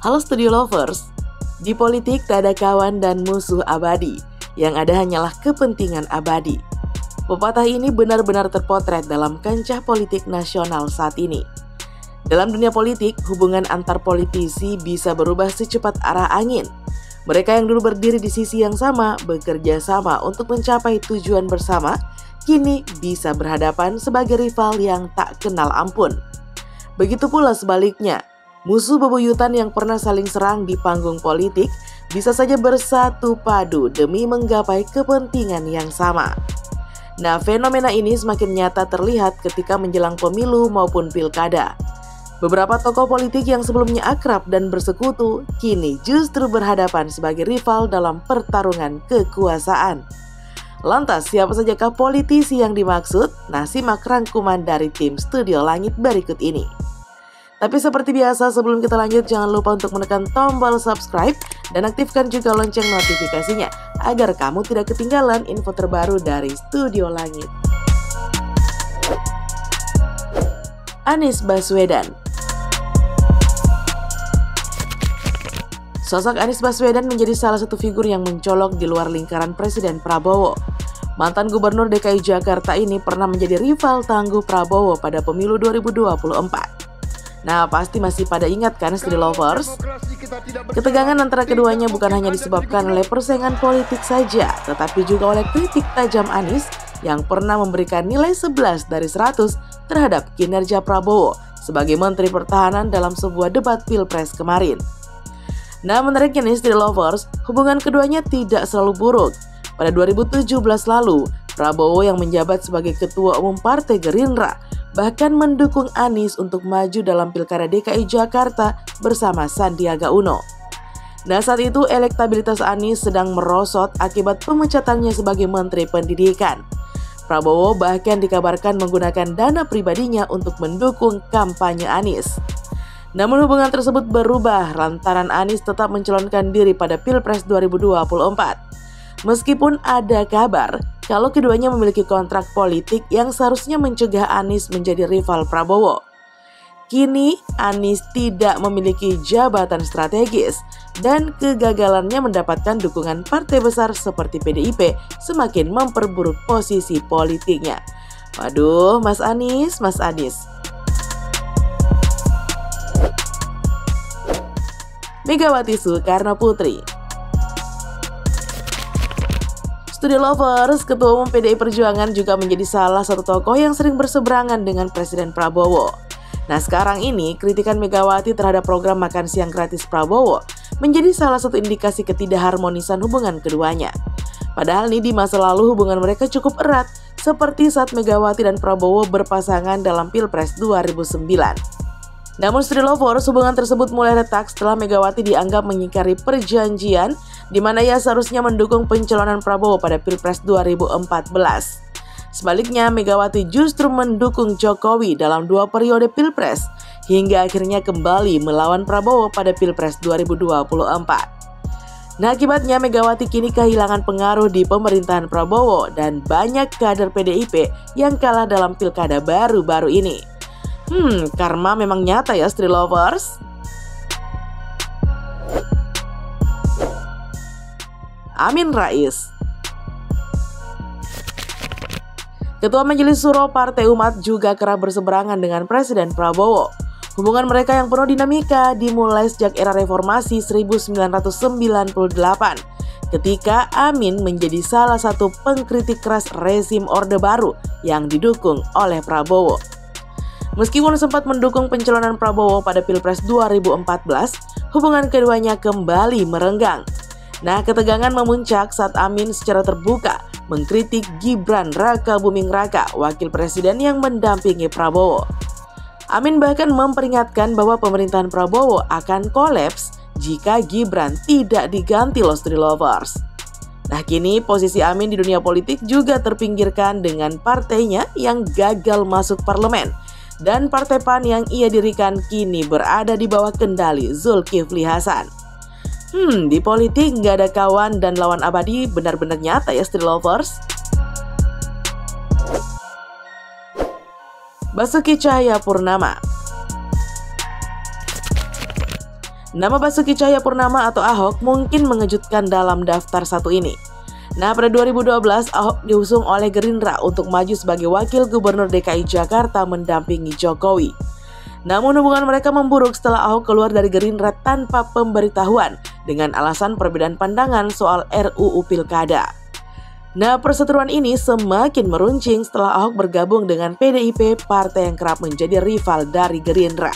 Halo Studio Lovers, di politik tak ada kawan dan musuh abadi, yang ada hanyalah kepentingan abadi. Pepatah ini benar-benar terpotret dalam kancah politik nasional saat ini. Dalam dunia politik, hubungan antar politisi bisa berubah secepat arah angin. Mereka yang dulu berdiri di sisi yang sama, bekerja sama untuk mencapai tujuan bersama, kini bisa berhadapan sebagai rival yang tak kenal ampun. Begitu pula sebaliknya, musuh bebuyutan yang pernah saling serang di panggung politik bisa saja bersatu padu demi menggapai kepentingan yang sama. Nah, fenomena ini semakin nyata terlihat ketika menjelang pemilu maupun pilkada. Beberapa tokoh politik yang sebelumnya akrab dan bersekutu, kini justru berhadapan sebagai rival dalam pertarungan kekuasaan. Lantas, siapa sajakah politisi yang dimaksud? Nah, simak rangkuman dari tim Studio Langit berikut ini. Tapi seperti biasa, sebelum kita lanjut, jangan lupa untuk menekan tombol subscribe dan aktifkan juga lonceng notifikasinya agar kamu tidak ketinggalan info terbaru dari Studio Langit. Anies Baswedan. Sosok Anies Baswedan menjadi salah satu figur yang mencolok di luar lingkaran Presiden Prabowo. Mantan Gubernur DKI Jakarta ini pernah menjadi rival tangguh Prabowo pada pemilu 2024. Nah, pasti masih pada ingat kan Studio Lovers? Ketegangan antara keduanya bukan hanya disebabkan oleh persaingan politik saja, tetapi juga oleh kritik tajam Anies yang pernah memberikan nilai 11 dari 100 terhadap kinerja Prabowo sebagai Menteri Pertahanan dalam sebuah debat Pilpres kemarin. Nah, menariknya nih Studio Lovers, hubungan keduanya tidak selalu buruk. Pada 2017 lalu, Prabowo yang menjabat sebagai Ketua Umum Partai Gerindra bahkan mendukung Anies untuk maju dalam Pilkada DKI Jakarta bersama Sandiaga Uno. Nah, saat itu elektabilitas Anies sedang merosot akibat pemecatannya sebagai Menteri Pendidikan. Prabowo bahkan dikabarkan menggunakan dana pribadinya untuk mendukung kampanye Anies. Namun hubungan tersebut berubah lantaran Anies tetap mencalonkan diri pada Pilpres 2024. Meskipun ada kabar kalau keduanya memiliki kontrak politik yang seharusnya mencegah Anies menjadi rival Prabowo. Kini Anies tidak memiliki jabatan strategis dan kegagalannya mendapatkan dukungan partai besar seperti PDIP semakin memperburuk posisi politiknya. Waduh, Mas Anies. Megawati Soekarno Putri. Studio Lovers, Ketua Umum PDI Perjuangan juga menjadi salah satu tokoh yang sering berseberangan dengan Presiden Prabowo. Nah, sekarang ini kritikan Megawati terhadap program makan siang gratis Prabowo menjadi salah satu indikasi ketidakharmonisan hubungan keduanya. Padahal nih di masa lalu hubungan mereka cukup erat, seperti saat Megawati dan Prabowo berpasangan dalam Pilpres 2009. Namun Studio Lovers, hubungan tersebut mulai retak setelah Megawati dianggap mengingkari perjanjian di mana ia seharusnya mendukung pencalonan Prabowo pada Pilpres 2014. Sebaliknya, Megawati justru mendukung Jokowi dalam 2 periode Pilpres hingga akhirnya kembali melawan Prabowo pada Pilpres 2024. Nah, akibatnya Megawati kini kehilangan pengaruh di pemerintahan Prabowo dan banyak kader PDIP yang kalah dalam pilkada baru-baru ini. Karma memang nyata ya Studio Lovers. Amin Rais. Ketua Majelis Suro Partai Umat juga kerap berseberangan dengan Presiden Prabowo. Hubungan mereka yang penuh dinamika dimulai sejak era reformasi 1998 ketika Amin menjadi salah satu pengkritik keras rezim Orde Baru yang didukung oleh Prabowo. Meskipun sempat mendukung pencalonan Prabowo pada Pilpres 2014, hubungan keduanya kembali merenggang. Nah, ketegangan memuncak saat Amin secara terbuka mengkritik Gibran Rakabuming Raka, wakil presiden yang mendampingi Prabowo. Amin bahkan memperingatkan bahwa pemerintahan Prabowo akan kolaps jika Gibran tidak diganti loh Studio Lovers. Nah, kini posisi Amin di dunia politik juga terpinggirkan dengan partainya yang gagal masuk parlemen. Dan Partai PAN yang ia dirikan kini berada di bawah kendali Zulkifli Hasan. Di politik nggak ada kawan dan lawan abadi, benar-benar nyata ya Studio Lovers. Basuki Cahayapurnama. Nama Basuki Cahayapurnama atau Ahok mungkin mengejutkan dalam daftar satu ini. Nah, pada 2012 Ahok diusung oleh Gerindra untuk maju sebagai wakil gubernur DKI Jakarta mendampingi Jokowi. Namun hubungan mereka memburuk setelah Ahok keluar dari Gerindra tanpa pemberitahuan dengan alasan perbedaan pandangan soal RUU Pilkada. Nah, perseteruan ini semakin meruncing setelah Ahok bergabung dengan PDIP, partai yang kerap menjadi rival dari Gerindra.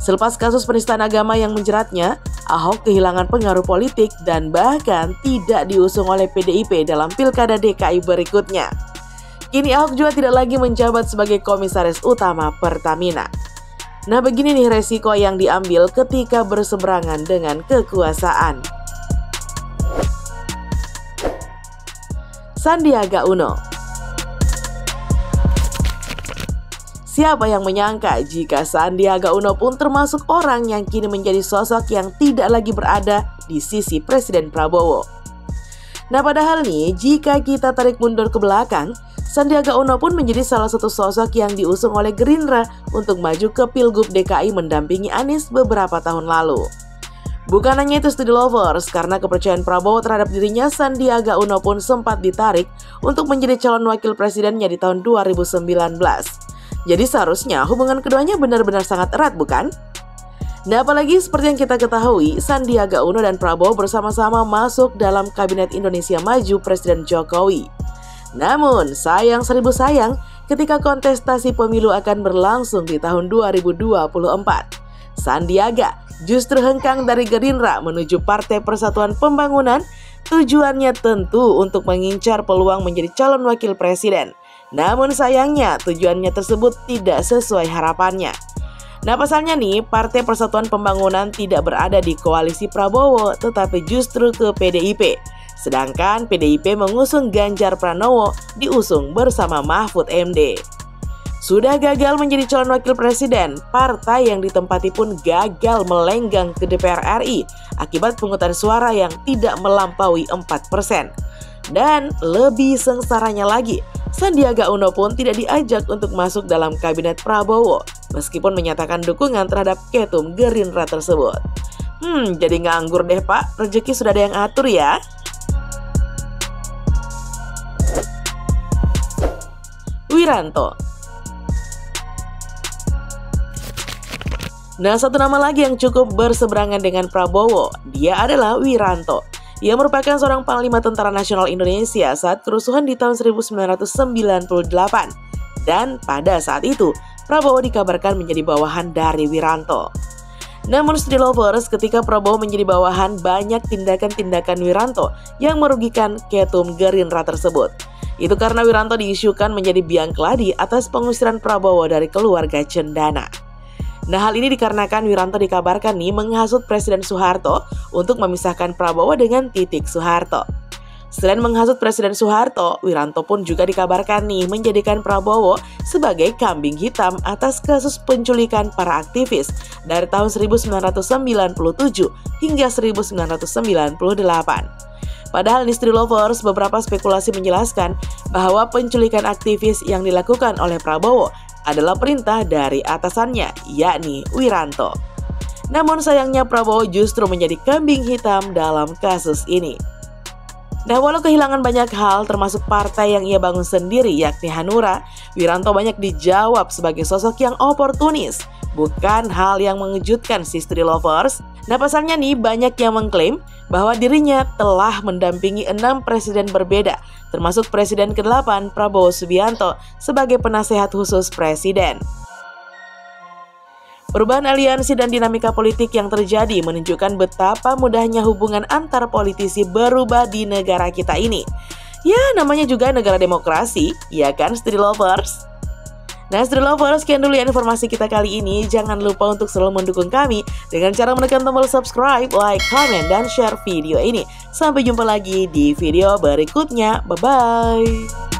Selepas kasus penistaan agama yang menjeratnya, Ahok kehilangan pengaruh politik dan bahkan tidak diusung oleh PDIP dalam Pilkada DKI berikutnya. Kini Ahok juga tidak lagi menjabat sebagai komisaris utama Pertamina. Nah, begini nih resiko yang diambil ketika berseberangan dengan kekuasaan. Sandiaga Uno. Siapa yang menyangka jika Sandiaga Uno pun termasuk orang yang kini menjadi sosok yang tidak lagi berada di sisi Presiden Prabowo. Nah, padahal nih, jika kita tarik mundur ke belakang, Sandiaga Uno pun menjadi salah satu sosok yang diusung oleh Gerindra untuk maju ke Pilgub DKI mendampingi Anies beberapa tahun lalu. Bukan hanya itu studi lovers, karena kepercayaan Prabowo terhadap dirinya, Sandiaga Uno pun sempat ditarik untuk menjadi calon wakil presidennya di tahun 2019. Jadi seharusnya hubungan keduanya benar-benar sangat erat, bukan? Nah, apalagi seperti yang kita ketahui, Sandiaga Uno dan Prabowo bersama-sama masuk dalam Kabinet Indonesia Maju Presiden Jokowi. Namun, sayang seribu sayang, ketika kontestasi pemilu akan berlangsung di tahun 2024, Sandiaga justru hengkang dari Gerindra menuju Partai Persatuan Pembangunan, tujuannya tentu untuk mengincar peluang menjadi calon wakil presiden. Namun sayangnya tujuannya tersebut tidak sesuai harapannya. Nah, pasalnya nih, Partai Persatuan Pembangunan tidak berada di koalisi Prabowo, tetapi justru ke PDIP. Sedangkan PDIP mengusung Ganjar Pranowo diusung bersama Mahfud MD. Sudah gagal menjadi calon wakil presiden, partai yang ditempati pun gagal melenggang ke DPR RI akibat pungutan suara yang tidak melampaui 4%. Dan lebih sengsaranya lagi, Sandiaga Uno pun tidak diajak untuk masuk dalam kabinet Prabowo, meskipun menyatakan dukungan terhadap ketum Gerindra tersebut. Jadi nganggur deh Pak, rezeki sudah ada yang atur ya. Wiranto. Nah, satu nama lagi yang cukup berseberangan dengan Prabowo, dia adalah Wiranto. Ia merupakan seorang panglima Tentara Nasional Indonesia saat kerusuhan di tahun 1998. Dan pada saat itu, Prabowo dikabarkan menjadi bawahan dari Wiranto. Namun studi lovers, ketika Prabowo menjadi bawahan, banyak tindakan-tindakan Wiranto yang merugikan ketum Gerindra tersebut. Itu karena Wiranto diisukan menjadi biang keladi atas pengusiran Prabowo dari keluarga cendana. Nah, hal ini dikarenakan Wiranto dikabarkan nih menghasut Presiden Soeharto untuk memisahkan Prabowo dengan Titik Soeharto. Selain menghasut Presiden Soeharto, Wiranto pun juga dikabarkan nih menjadikan Prabowo sebagai kambing hitam atas kasus penculikan para aktivis dari tahun 1997 hingga 1998. Padahal di studi lovers, beberapa spekulasi menjelaskan bahwa penculikan aktivis yang dilakukan oleh Prabowo adalah perintah dari atasannya, yakni Wiranto. Namun sayangnya Prabowo justru menjadi kambing hitam dalam kasus ini. Nah, walau kehilangan banyak hal termasuk partai yang ia bangun sendiri yakni Hanura, Wiranto banyak dijawab sebagai sosok yang oportunis. Bukan hal yang mengejutkan si studi lovers. Nah, pasalnya nih banyak yang mengklaim bahwa dirinya telah mendampingi 6 presiden berbeda, termasuk Presiden ke-8 Prabowo Subianto sebagai penasehat khusus presiden. Perubahan aliansi dan dinamika politik yang terjadi menunjukkan betapa mudahnya hubungan antar politisi berubah di negara kita ini. Ya, namanya juga negara demokrasi, ya kan studi lovers? Nah, studi lovers, sekian dulu ya informasi kita kali ini. Jangan lupa untuk selalu mendukung kami dengan cara menekan tombol subscribe, like, comment, dan share video ini. Sampai jumpa lagi di video berikutnya. Bye-bye.